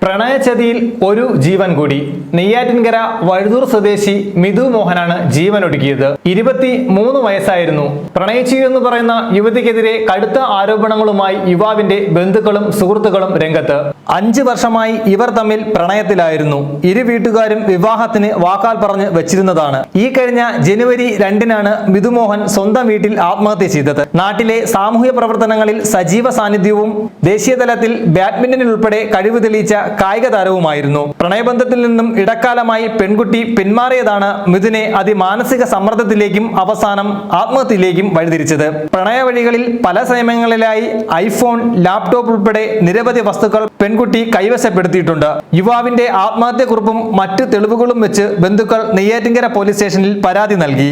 പ്രണയചതിയിൽ ഒരു ജീവൻ കൂടി. നെയ്യാറ്റിൻകര വഴുതൂർ സ്വദേശി മിഥു മോഹനാണ് ജീവനൊടുക്കിയത്. 23 വയസ്സായിരുന്നു. പ്രണയിച്ചു എന്ന് പറയുന്ന യുവതിക്കെതിരെ കടുത്ത ആരോപണങ്ങളുമായി യുവാവിന്റെ ബന്ധുക്കളും സുഹൃത്തുക്കളും രംഗത്ത്. 5 വർഷമായി ഇവർ തമ്മിൽ പ്രണയത്തിലായിരുന്നു. ഇരു വീട്ടുകാരും വിവാഹത്തിന് വാക്കാൽ പറഞ്ഞ് വെച്ചിരുന്നതാണ്. ഈ കഴിഞ്ഞ ജനുവരി 2-നാണ് മിഥു മോഹൻ സ്വന്തം വീട്ടിൽ ആത്മഹത്യ ചെയ്തത്. നാട്ടിലെ സാമൂഹ്യ പ്രവർത്തനങ്ങളിൽ സജീവ സാന്നിധ്യവും ദേശീയതലത്തിൽ ബാഡ്മിന്റണിൽ ഉൾപ്പെടെ കഴിവ് തെളിയിച്ച കായിക താരവുമായിരുന്നു. പ്രണയബന്ധത്തിൽ നിന്നും ഇടക്കാലമായി പെൺകുട്ടി പിന്മാറിയതാണ് മിഥുനെ അതിമാനസിക സമ്മർദ്ദത്തിലേക്കും അവസാനം ആത്മഹത്യയിലേക്കും വഴിതിരിച്ചത്. പ്രണയ വഴികളിൽ പല സമയങ്ങളിലായി ഐഫോൺ, ലാപ്ടോപ്പ് ഉൾപ്പെടെ നിരവധി വസ്തുക്കൾ പെൺകുട്ടി കൈവശപ്പെടുത്തിയിട്ടുണ്ട്. യുവാവിന്റെ ആത്മഹത്യക്കുറിപ്പും മറ്റ് തെളിവുകളും വെച്ച് ബന്ധുക്കൾ നെയ്യാറ്റിൻകര പോലീസ് സ്റ്റേഷനിൽ പരാതി നൽകി.